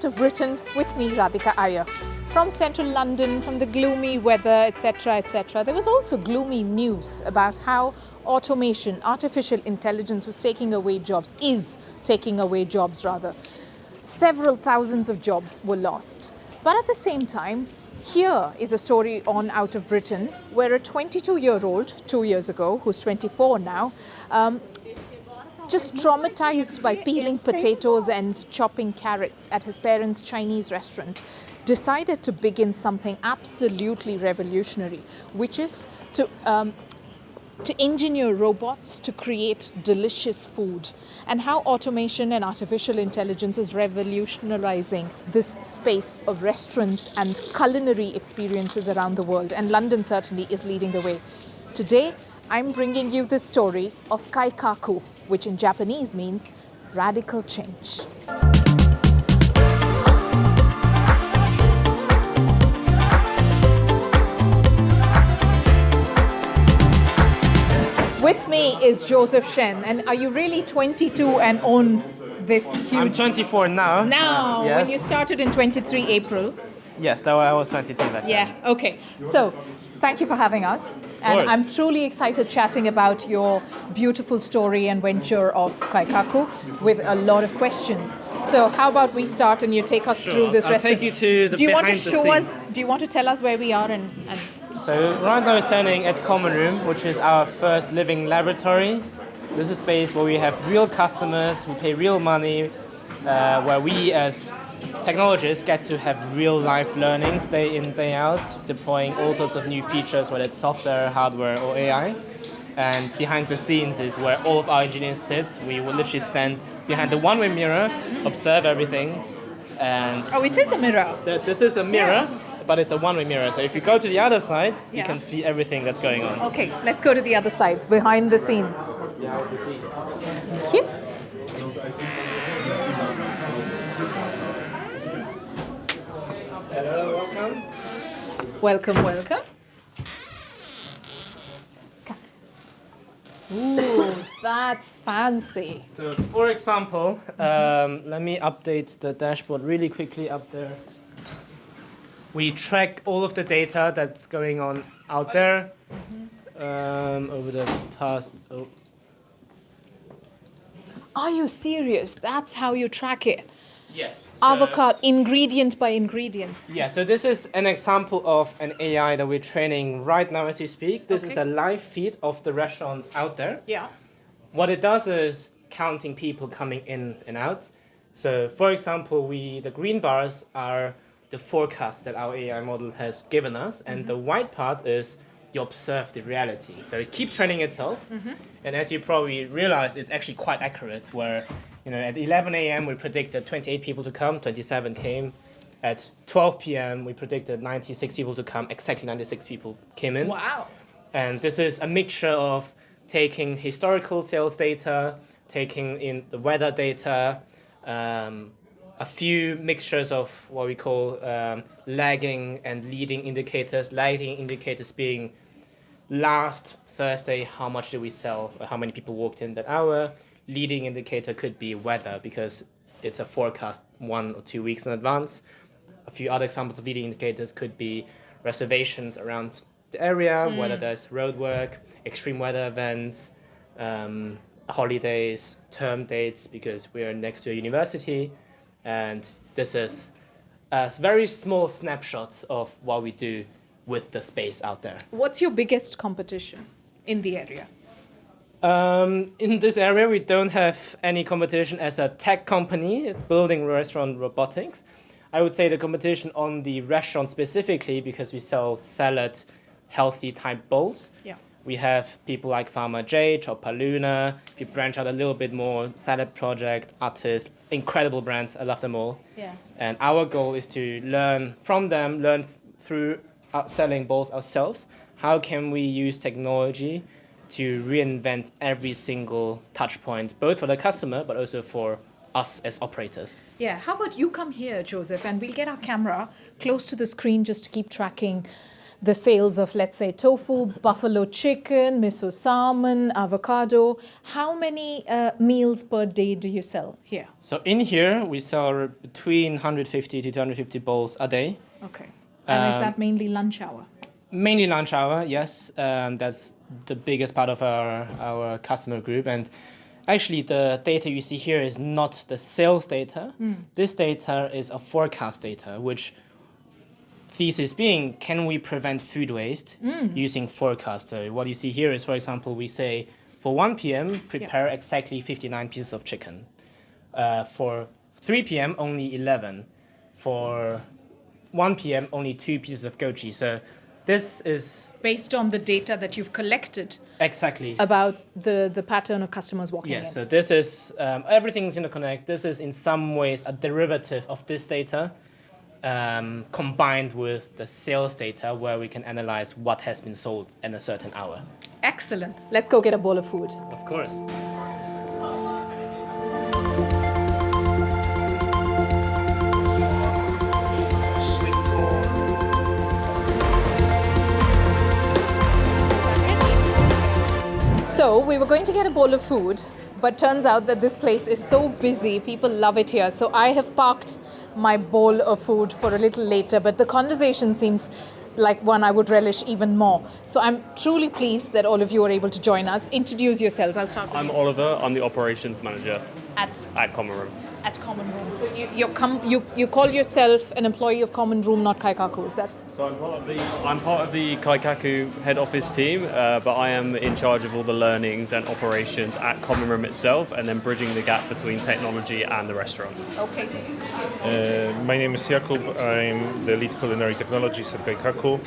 out of Britain with me, Radhika Iyer. From central London, from the gloomy weather, etc., there was also gloomy news about how automation, artificial intelligence is taking away jobs. Several thousands of jobs were lost. But at the same time, here is a story on out of Britain where a 22-year-old, 2 years ago, who's 24 now, just traumatized by peeling potatoes and chopping carrots at his parents' Chinese restaurant, decided to begin something absolutely revolutionary, which is to engineer robots to create delicious food, and how automation and artificial intelligence is revolutionizing this space of restaurants and culinary experiences around the world. And London certainly is leading the way. Today, I'm bringing you the story of Kaikaku, which in Japanese means radical change. With me is Joseph Shen. And are you really 22 and own this huge... I'm 24 now. Now, yes. When you started in 23 April. Yes, though I was 22 back then. Yeah, okay. So, thank you for having us. And I'm truly excited chatting about your beautiful story and venture of Kaikaku with a lot of questions. So how about we start and you take us through this restaurant? I'll take you to the behind the scenes. Do you want to tell us where we are and... So right now we're standing at Common Room, which is our first living laboratory. This is a space where we have real customers who pay real money, where we as technologists get to have real life learnings day in, day out, deploying all sorts of new features, whether it's software, hardware, or AI. And behind the scenes is where all of our engineers sit. We will literally stand behind the one-way mirror, observe everything. And oh, it is a mirror. This is a mirror, but it's a one-way mirror. So if you go to the other side, you can see everything that's going on. Okay, let's go to the other side, behind the scenes. Behind the scenes. Thank you. Hello, welcome. Welcome. Ooh, that's fancy. So, for example, let me update the dashboard really quickly up there. We track all of the data that's going on out there over the past... Oh. Are you serious? That's how you track it? Yes. Avocado, ingredient by ingredient. Yeah, so this is an example of an AI that we're training right now as we speak. This is a live feed of the restaurant out there. Yeah. What it does is counting people coming in and out. So, for example, the green bars are the forecast that our AI model has given us, and the white part is you observe the reality. So it keeps training itself, and as you probably realize, it's actually quite accurate, where at 11 a.m. we predicted 28 people to come, 27 came. At 12 p.m. we predicted 96 people to come, exactly 96 people came in. Wow. And this is a mixture of taking historical sales data, taking in the weather data, a few mixtures of what we call lagging and leading indicators. Lagging indicators being last Thursday, how much did we sell, or how many people walked in that hour. Leading indicator could be weather, because it's a forecast 1 or 2 weeks in advance. A few other examples of leading indicators could be reservations around the area, whether there's road work, extreme weather events, holidays, term dates, because we're next to a university. And this is a very small snapshot of what we do with the space out there. What's your biggest competition in the area? In this area, we don't have any competition as a tech company building restaurant robotics. I would say the competition on the restaurant specifically, because we sell salad, healthy type bowls. Yeah. We have people like Farmer J, Chopaluna. If you branch out a little bit more, Salad Project, Artist, incredible brands. I love them all. Yeah. And our goal is to learn from them, learn through selling bowls ourselves. How can we use technology to reinvent every single touch point, both for the customer, but also for us as operators? Yeah, how about you come here, Joseph, and we'll get our camera close to the screen just to keep tracking the sales of, let's say, tofu, buffalo chicken, miso salmon, avocado. How many meals per day do you sell here? So in here, we sell between 150 to 250 bowls a day. Okay. And is that mainly lunch hour? Mainly lunch hour, yes. That's the biggest part of our customer group. And actually, the data you see here is not the sales data. This data is a forecast data, which thesis being, can we prevent food waste using forecast? So what you see here is, for example, we say for 1 p.m., prepare exactly 59 pieces of chicken. For 3 p.m., only 11. For 1 p.m., only 2 pieces of goji. So this is based on the data that you've collected exactly about the pattern of customers walking in. Yes, so this is, everything's interconnected. This is in some ways a derivative of this data combined with the sales data where we can analyze what has been sold in a certain hour. Excellent. Let's go get a bowl of food. Of course. So we were going to get a bowl of food, but turns out that this place is so busy. People love it here. So I have parked my bowl of food for a little later, but the conversation seems like one I would relish even more. So I'm truly pleased that all of you are able to join us. Introduce yourselves. I'll start with I'm you. Oliver. I'm the operations manager At Common Room. Common Room. So you call yourself an employee of Common Room, not Kaikaku, is that? So I'm part of the Kaikaku head office team, but I am in charge of all the learnings and operations at Common Room itself, and then bridging the gap between technology and the restaurant. Okay. My name is Jakub. I'm the lead culinary technologist at Kaikaku.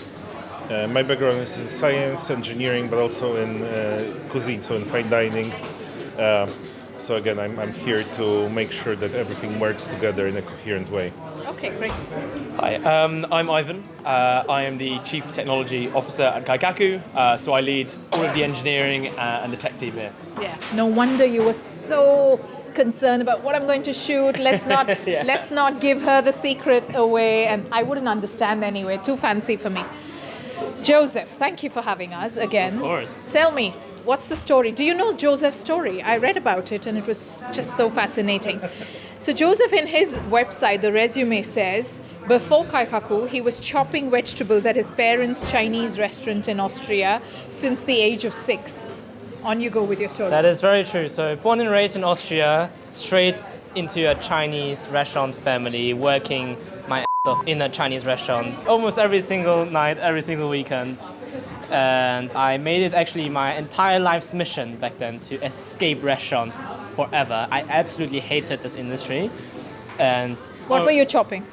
My background is in science, engineering, but also in cuisine, so in fine dining. So again, I'm here to make sure that everything works together in a coherent way. Okay, great. Hi, I'm Ivan. I am the Chief Technology Officer at Kaikaku, so I lead all of the engineering and the tech team here. Yeah. No wonder you were so concerned about what I'm going to shoot. Let's not let's not give her the secret away, and I wouldn't understand anyway. Too fancy for me. Joseph, thank you for having us again. Of course. Tell me, what's the story? Do you know Joseph's story? I read about it and it was just so fascinating. So Joseph, in his website, the resume says, before Kaikaku, he was chopping vegetables at his parents' Chinese restaurant in Austria since the age of 6. On you go with your story. That is very true. So born and raised in Austria, straight into a Chinese restaurant family, working my ass off in a Chinese restaurant almost every single night, every single weekend. And I made it actually my entire life's mission back then to escape restaurants forever. I absolutely hated this industry. And What were you chopping?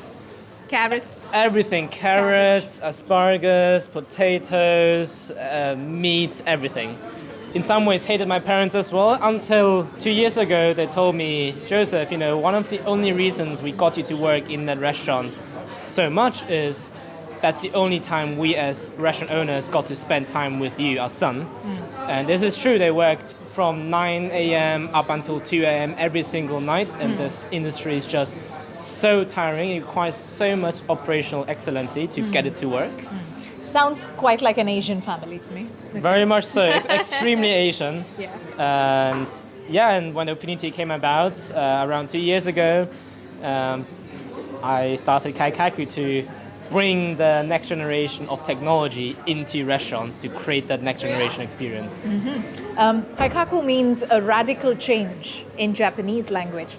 Carrots? everything, carrots, asparagus, potatoes, meat, everything. In some ways hated my parents as well, until 2 years ago they told me, Joseph, one of the only reasons we got you to work in that restaurant so much is that's the only time we as restaurant owners got to spend time with you, our son. And this is true, they worked from 9 a.m. up until 2 a.m. every single night, and this industry is just so tiring. It requires so much operational excellency to get it to work. Sounds quite like an Asian family to me. Very much so, extremely Asian. Yeah. And when the opportunity came about around 2 years ago, I started Kaikaku to bring the next generation of technology into restaurants to create that next generation experience. Kaikaku means a radical change in Japanese language.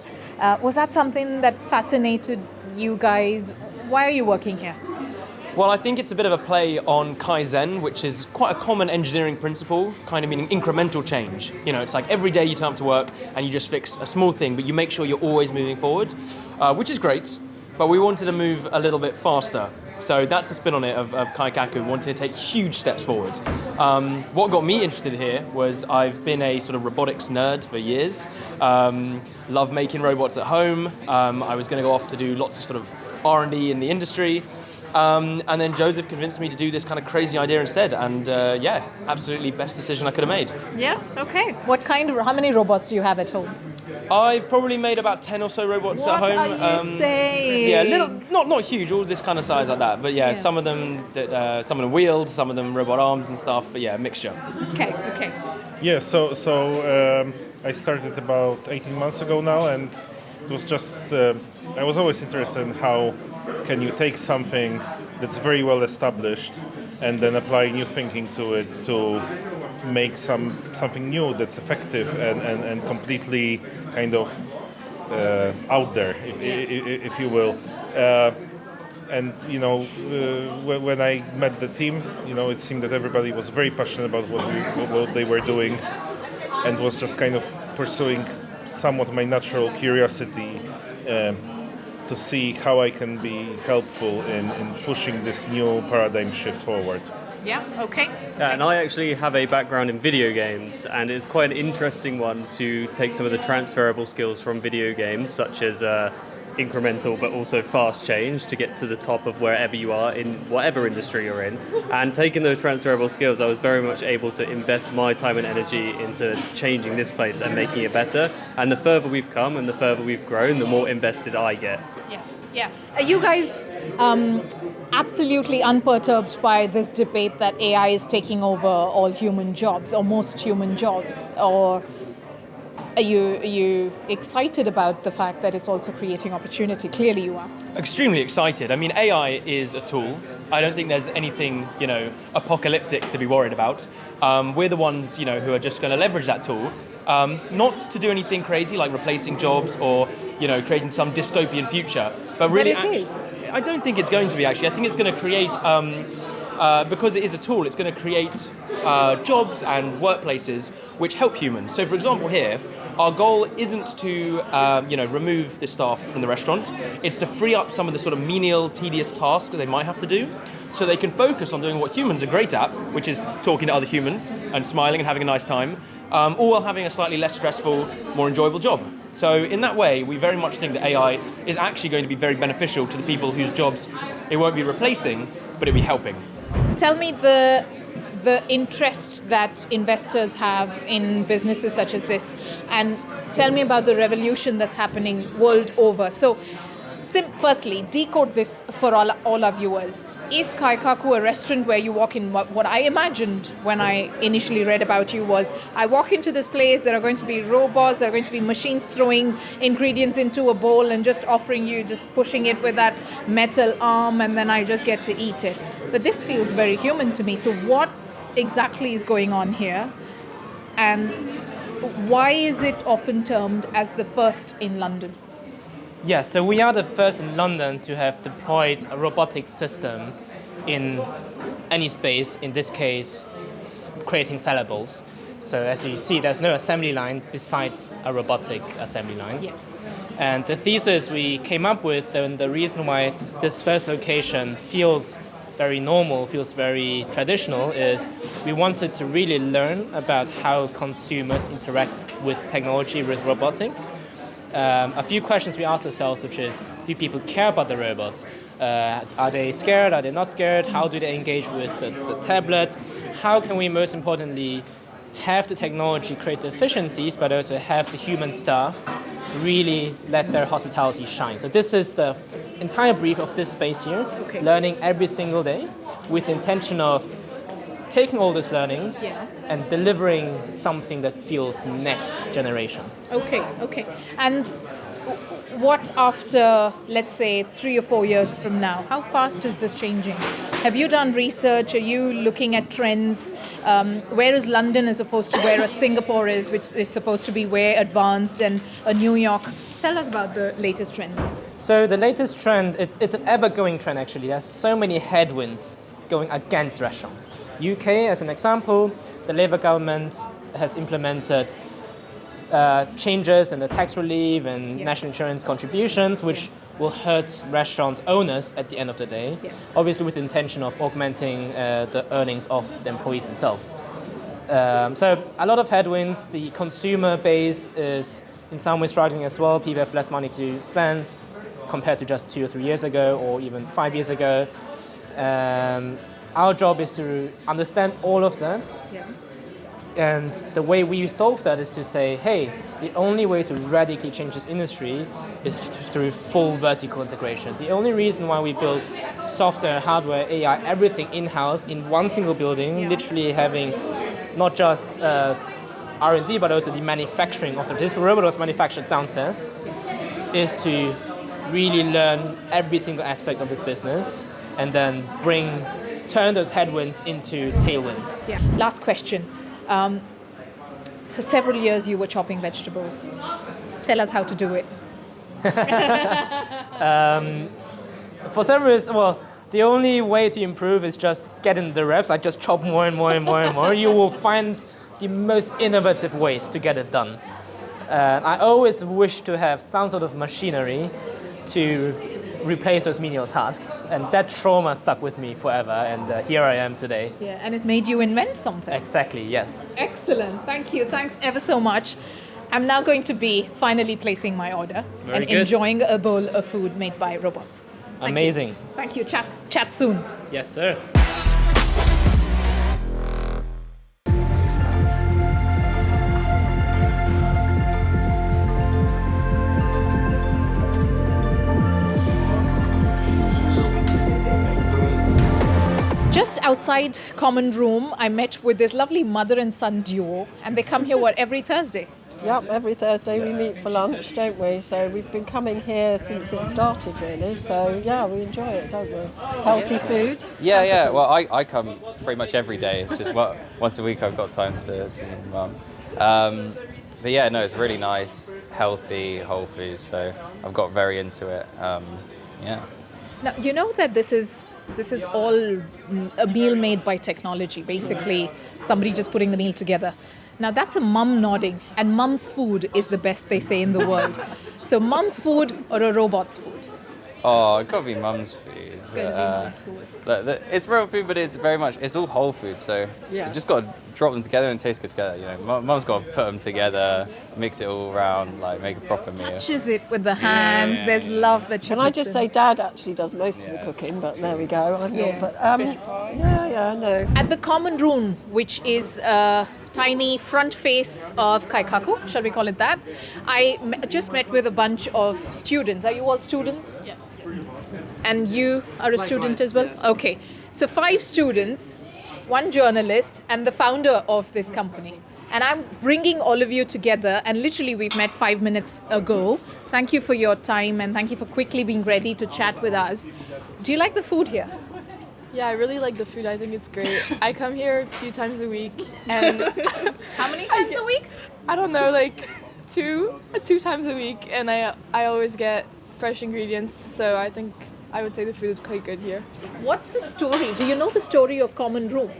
Was that something that fascinated you guys? Why are you working here? Well, I think it's a bit of a play on Kaizen, which is quite a common engineering principle, kind of meaning incremental change. It's like every day you turn up to work and you just fix a small thing, but you make sure you're always moving forward, which is great, but we wanted to move a little bit faster. So that's the spin on it of Kaikaku, wanting to take huge steps forward. What got me interested here was I've been a sort of robotics nerd for years, love making robots at home. I was going to go off to do lots of sort of R&D in the industry. And then Joseph convinced me to do this kind of crazy idea instead. And absolutely best decision I could have made. Yeah, okay. How many robots do you have at home? I've probably made about 10 or so robots What at home. are you saying? Yeah, little, not huge, all this kind of size like that. But yeah, some of them wheeled, some of them robot arms and stuff. But yeah, mixture. Okay. Yeah, so I started about 18 months ago now, and it was just I was always interested in how can you take something that's very well established and then apply new thinking to it to make something new that's effective and completely kind of out there, if you will. And when I met the team, it seemed that everybody was very passionate about what they were doing, and was just kind of pursuing somewhat my natural curiosity to see how I can be helpful in pushing this new paradigm shift forward. Yeah, okay. Yeah, and I actually have a background in video games, and it's quite an interesting one to take some of the transferable skills from video games, such as incremental but also fast change to get to the top of wherever you are in whatever industry you're in. And taking those transferable skills, I was very much able to invest my time and energy into changing this place and making it better. And the further we've come and the further we've grown, the more invested I get. Yeah. Are you guys absolutely unperturbed by this debate that AI is taking over all human jobs or most human jobs? Or are you excited about the fact that it's also creating opportunity? Clearly you are. Extremely excited. I mean, AI is a tool. I don't think there's anything, apocalyptic to be worried about. We're the ones, who are just going to leverage that tool, not to do anything crazy like replacing jobs or, creating some dystopian future. But really, But it is. I don't think it's going to be actually. I think it's going to create, because it is a tool, it's going to create jobs and workplaces which help humans. So, for example, here, our goal isn't to, remove the staff from the restaurant. It's to free up some of the sort of menial, tedious tasks that they might have to do, so they can focus on doing what humans are great at, which is talking to other humans and smiling and having a nice time, all while having a slightly less stressful, more enjoyable job. So in that way, we very much think that AI is actually going to be very beneficial to the people whose jobs it won't be replacing, but it'll be helping. Tell me the interest that investors have in businesses such as this, and tell me about the revolution that's happening world over. So, firstly, decode this for all our viewers. Is Kaikaku a restaurant where you walk in? What I imagined when I initially read about you was, I walk into this place, there are going to be robots, there are going to be machines throwing ingredients into a bowl and just offering you, just pushing it with that metal arm, and then I just get to eat it. But this feels very human to me. So what exactly is going on here, and why is it often termed as the first in London? Yeah, so we are the first in London to have deployed a robotic system in any space, in this case, creating sellables. So as you see, there's no assembly line besides a robotic assembly line. Yes. And the thesis we came up with, and the reason why this first location feels very normal, feels very traditional, is we wanted to really learn about how consumers interact with technology, with robotics. A few questions we asked ourselves, which is, do people care about the robot? Are they scared? Are they not scared? How do they engage with the tablets? How can we, most importantly, have the technology create the efficiencies, but also have the human staff really let their hospitality shine? So this is the entire brief of this space here, learning every single day with the intention of taking all these learnings and delivering something that feels next generation. Okay. And what after, let's say, 3 or 4 years from now? How fast is this changing? Have you done research? Are you looking at trends? Where is London as opposed to where a Singapore is, which is supposed to be way advanced, and a New York? Tell us about the latest trends. So the latest trend, it's an ever-going trend actually. There's so many headwinds going against restaurants. UK, as an example, the Labour government has implemented changes in the tax relief and national insurance contributions, which will hurt restaurant owners at the end of the day, obviously with the intention of augmenting the earnings of the employees themselves. So a lot of headwinds. The consumer base is in some ways struggling as well. People have less money to spend compared to just 2 or 3 years ago, or even 5 years ago. Our job is to understand all of that And the way we solve that is to say, hey, the only way to radically change this industry is through full vertical integration. The only reason why we build software, hardware, AI, everything in-house in one single building, literally having not just R&D, but also the manufacturing of this robot was manufactured downstairs, is to really learn every single aspect of this business and then turn those headwinds into tailwinds. Yeah. Last question. For several years you were chopping vegetables. Tell us how to do it. For several years, well, the only way to improve is just get in the reps, like just chop more and more and more and more. You will find the most innovative ways to get it done. I always wish to have some sort of machinery to replace those menial tasks, and that trauma stuck with me forever, and here I am today. Yeah, and it made you invent something. Exactly, yes. Excellent, thank you. Thanks ever so much. I'm now going to be finally placing my order and good. enjoying a bowl of food made by robots. Amazing. Thank you. Chat soon. Yes, sir. Just outside Common Room, I met with this lovely mother and son duo, and they come here, every Thursday? Yep, every Thursday we meet for lunch, don't we? So we've been coming here since it started, really. So yeah, we enjoy it, don't we? Healthy food. Yeah. Well, I come pretty much every day. It's just once a week I've got time to meet mum. But yeah, no, it's really nice, healthy, whole food. So I've got very into it. Yeah. Now, you know that this is all a meal made by technology, basically somebody just putting the meal together. Now that's a mum nodding, and mum's food is the best, they say, in the world. So mum's food or a robot's food? Oh, it got to be mum's food. It's going to be mum's food. It's real food, but it's all whole food. So Yeah. you just got to drop them together and taste good together. You know, mum's got to put them together, mix it all around, like make a proper meal. Touches it with the hands. Yeah. There's love that she Can I puts just in. say, Dad actually does most of the cooking, but there we go. I'm Yeah. not. But no. At the Common Room, which is a tiny front face of Kaikaku, shall we call it that, I just met with a bunch of students. Are you all students? Yeah. And you are a student as well? Okay. So 5 students, 1 journalist, and the founder of this company. And I'm bringing all of you together, and literally we've met 5 minutes ago. Thank you for your time, and thank you for quickly being ready to chat with us. Do you like the food here? Yeah, I really like the food. I think it's great. I come here a few times a week, and How many times a week? I don't know, like two times a week, and I always get fresh ingredients. So I think I would say the food is quite good here. What's the story? Do you know the story of Common Room?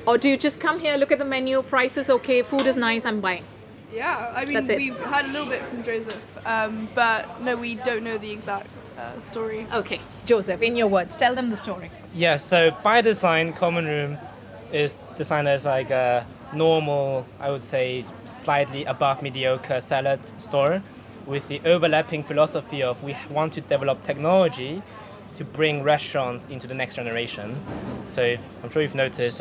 Or do you just come here, look at the menu, price is okay, food is nice, I'm buying? Yeah, I mean, That's it. we've heard a little bit from Joseph, but no, we don't know the exact story. Okay, Joseph, in your words, tell them the story. Yeah, so by design, Common Room is designed as like a normal, I would say, slightly above mediocre salad store with the overlapping philosophy of we want to develop technology to bring restaurants into the next generation. So I'm sure you've noticed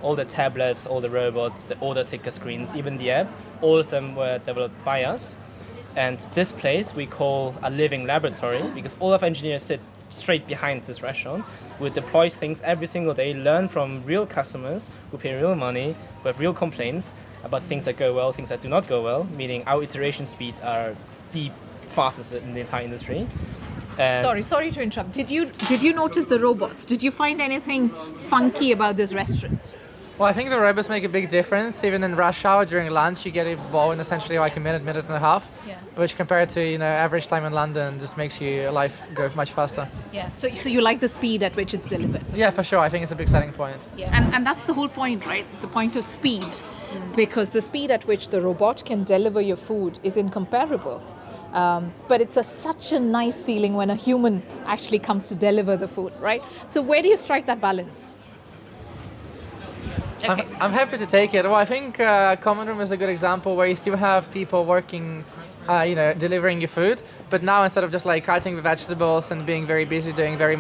all the tablets, all the robots, the order taker screens, even the app, all of them were developed by us. And this place we call a living laboratory because all of engineers sit straight behind this restaurant. We deploy things every single day, learn from real customers who pay real money, who have real complaints about things that go well, things that do not go well, meaning our iteration speeds are the fastest in the entire industry. Sorry to interrupt. Did you notice the robots? Did you find anything funky about this restaurant? Well, I think the robots make a big difference. Even in rush hour during lunch, you get a bowl in essentially like a minute and a half, which compared to average time in London just makes your life go much faster. Yeah. So you like the speed at which it's delivered? Yeah, for sure. I think it's a big selling point. Yeah. And that's the whole point, right? The point of speed, because the speed at which the robot can deliver your food is incomparable. But it's such a nice feeling when a human actually comes to deliver the food, right? So where do you strike that balance? Okay. I'm happy to take it. Well, I think Common Room is a good example where you still have people working, delivering your food, but now instead of just like cutting the vegetables and being very busy doing very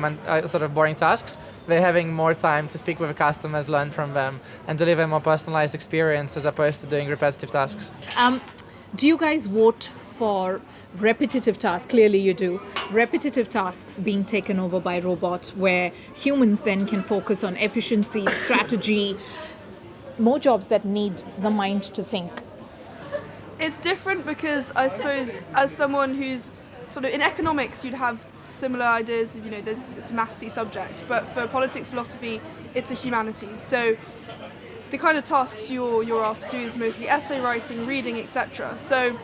sort of boring tasks, they're having more time to speak with the customers, learn from them, and deliver a more personalized experience as opposed to doing repetitive tasks. Do you guys vote for repetitive tasks? Clearly you do. Repetitive tasks being taken over by robots, where humans then can focus on efficiency, strategy, more jobs that need the mind to think. It's different because I suppose as someone who's sort of in economics, you'd have similar ideas. You know, it's a mathsy subject, but for politics, philosophy, it's a humanities. So the kind of tasks you're asked to do is mostly essay writing, reading, etc. So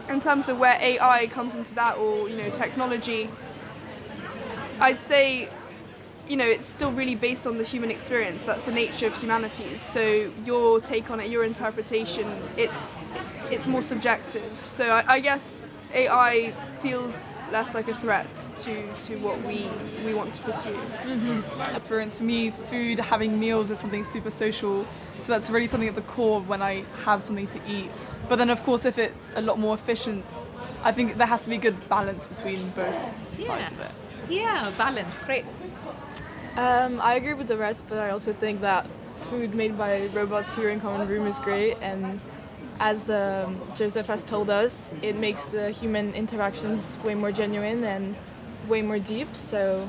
in terms of where AI comes into that, or technology, I'd say it's still really based on the human experience. That's the nature of humanities. So your take on it, your interpretation, it's more subjective. So I guess AI feels less like a threat to what we want to pursue. Experience for me, food, having meals is something super social. So that's really something at the core of when I have something to eat. But then of course, if it's a lot more efficient, I think there has to be good balance between both sides of it. Yeah, balance, great. I agree with the rest, but I also think that food made by robots here in Common Room is great, and as Joseph has told us, it makes the human interactions way more genuine and way more deep. So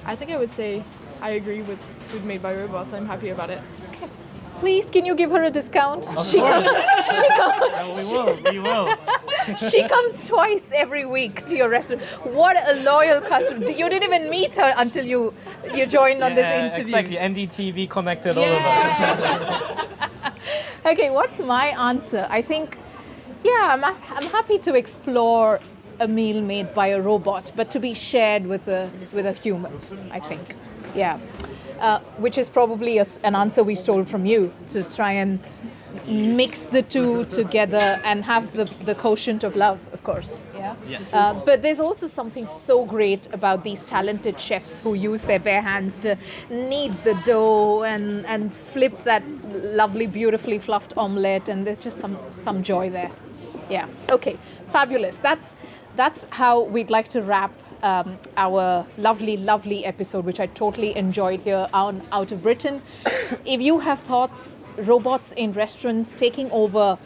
I think I would say I agree with food made by robots. I'm happy about it. Okay. Please, can you give her a discount? We will. She comes twice every week to your restaurant. What a loyal customer. You didn't even meet her until you joined on this interview. Exactly. NDTV connected all of us. Okay, what's my answer? I think, I'm happy to explore a meal made by a robot, but to be shared with a human, I think. Yeah. Which is probably an answer we stole from you, to try and mix the two together and have the quotient of love, of course. Yeah. Yes. But there's also something so great about these talented chefs who use their bare hands to knead the dough and flip that lovely, beautifully fluffed omelette, and there's just some joy there. Yeah. Okay. Fabulous. That's how we'd like to wrap our lovely episode, which I totally enjoyed here on Out of Britain. If you have thoughts, robots in restaurants taking over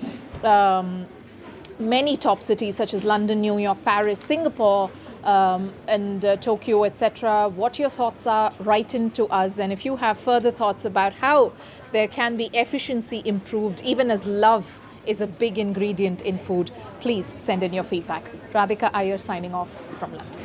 many top cities such as London, New York, Paris, Singapore, and Tokyo, etc., what your thoughts are, write in to us. And if you have further thoughts about how there can be efficiency improved, even as love is a big ingredient in food, please send in your feedback. Radhika Iyer signing off from London.